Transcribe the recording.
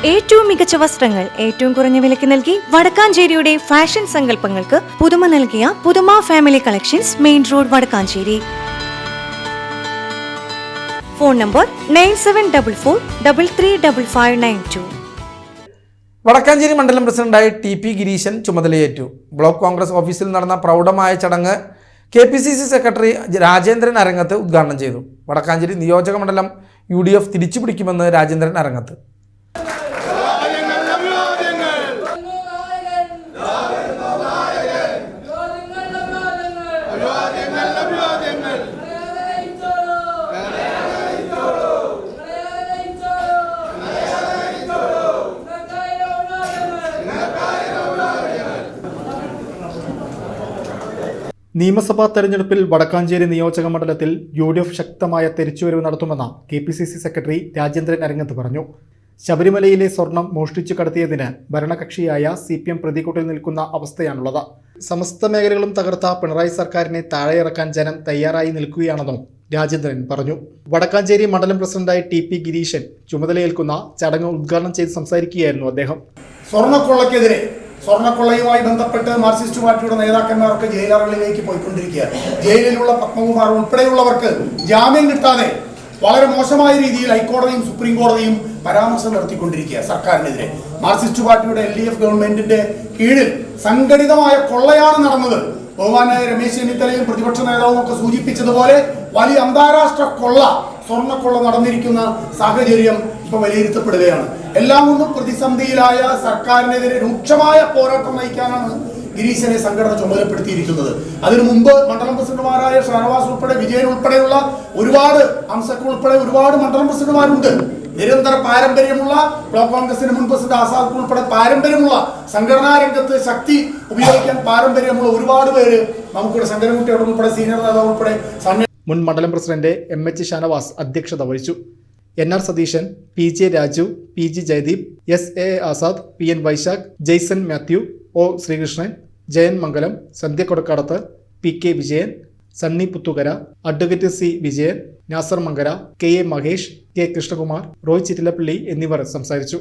ഏറ്റവും മികച്ച വസ്ത്രങ്ങൾ ഏറ്റവും കുറഞ്ഞ വിലയ്ക്ക് നൽകി വടക്കാഞ്ചേരിയുടെ ഫാഷൻ സങ്കല്പങ്ങൾക്ക് പുതുമ നൽകിയ Puthuma family collections, main road, Vadakkanchery. Phone number 9744335592. Vadakkanchery മണ്ഡലം പ്രസിഡന്റായി TP ഗിരീശൻ ചുമതലയേറ്റു. ബ്ലോക്ക് കോൺഗ്രസ് ഓഫീസിൽ നടന്ന പ്രൗഢമായ ചടങ്ങ് KPCC സെക്രട്ടറി രാജേന്ദ്രൻ അരങ്ങത്ത് ഉദ്ഘാടനം ചെയ്തു. വടക്കാഞ്ചേരി നിയോജക മണ്ഡലം UDF തിരിച്ചുപിടിക്കുമെന്ന് രാജേന്ദ്രൻ അരങ്ങത്ത്. നിയമസഭാ തെരഞ്ഞെടുപ്പിൽ വടക്കാഞ്ചേരി നിയോജക മണ്ഡലത്തിൽ UDF ശക്തമായ തിരിച്ചുവരവ് നടത്തുമെന്ന് KPCC സെക്രട്ടറി രാജേന്ദ്രൻ അരങ്ങത്ത് പറഞ്ഞു. ശബരിമലയിലെ സ്വർണം മോഷ്ടിച്ചു കടത്തിയതിന് ഭരണകക്ഷിയായ CPM പ്രതികൂട്ടിൽ നിൽക്കുന്ന അവസ്ഥയാണുള്ളത്. സമസ്ത മേഖലകളും തകർത്ത പിണറായി സർക്കാരിനെ താഴെയിറക്കാൻ ജനം തയ്യാറായി നിൽക്കുകയാണെന്നും രാജേന്ദ്രൻ പറഞ്ഞു. വടക്കാഞ്ചേരി മണ്ഡലം പ്രസിഡന്റായി TP ഗിരീശൻ ചുമതലയേൽക്കുന്ന ചടങ്ങ് ഉദ്ഘാടനം ചെയ്ത് സംസാരിക്കുകയായിരുന്നു അദ്ദേഹം. സ്വർണ്ണക്കൊള്ളയുമായി ബന്ധപ്പെട്ട് മാർക്സിസ്റ്റ് പാർട്ടിയുടെ നേതാക്കന്മാർക്ക് ജയിലറകളിലേക്ക് പോയിക്കൊണ്ടിരിക്കുകയാണ്. ജയിലിലുള്ള പത്മകുമാർ ഉൾപ്പെടെയുള്ളവർക്ക് ജാമ്യം കിട്ടാതെ വളരെ മോശമായ രീതിയിൽ ഹൈക്കോടതിയും സുപ്രീം കോടതിയും പരാമർശം നടത്തിക്കൊണ്ടിരിക്കുക സർക്കാരിനെതിരെ. മാർക്സിസ്റ്റ് പാർട്ടിയുടെ LDF ഗവൺമെന്റിന്റെ കീഴിൽ സംഘടിതമായ കൊള്ളയാണ് നടന്നത്. ബഹുമാനായ രമേശ് ചെന്നിത്തലയും പ്രതിപക്ഷ നേതാവും ഒക്കെ സൂചിപ്പിച്ചതുപോലെ വലിയ അന്താരാഷ്ട്ര സ്വർണ്ണക്കൊള്ള നടന്നിരിക്കുന്ന സാഹചര്യം ഇപ്പൊ വിലയിരുത്തപ്പെടുകയാണ്. എല്ലാം കൊണ്ടും പ്രതിസന്ധിയിലായ സർക്കാരിനെതിരെ രൂക്ഷമായ പോരാട്ടം നയിക്കാനാണ് ഗിരീശനെ സംഘടന ചുമതലപ്പെടുത്തിയിരിക്കുന്നത്. അതിനു മുമ്പ് മണ്ഡലം പ്രസിഡന്റുമാരായ ഷാനവാസ് ഉൾപ്പെടെ, വിജയൻ ഉൾപ്പെടെയുള്ള ഒരുപാട് അംസക്ക് ഉൾപ്പെടെ ഒരുപാട് മണ്ഡലം പ്രസിഡന്റുമാരുണ്ട്. നിരന്തര പാരമ്പര്യമുള്ള ബ്ലോക്ക് കോൺഗ്രസിന് മുൻ പ്രസിഡന്റ് ആസാദ് ഉൾപ്പെടെ പാരമ്പര്യമുള്ള സംഘടനാ രംഗത്ത് ശക്തി ഉപയോഗിക്കാൻ പാരമ്പര്യമുള്ള ഒരുപാട് പേര് നമുക്കിവിടെ ശങ്കരൻകുട്ടിയോട് ഉൾപ്പെടെ സീനിയർ നേതാവ് ഉൾപ്പെടെ മുൻ മണ്ഡലം പ്രസിഡന്റ് MH ഷാനവാസ് അധ്യക്ഷത വഹിച്ചു. NR Satheesan, PJ Raju, PG Jayadeep, SA Azad, PN Vaisakh, Jaison Mathew, O Sreekrishnan, Jayan Mangalam, Sandhya Kodakkadath, PK Vijayan, Sunny Puthukara, advocate C Vijayan, Nasar Mankara, KA Mahesh, K Krishnakumar, Roy Chittilappilly എന്നിവർ സംസാരിച്ചു.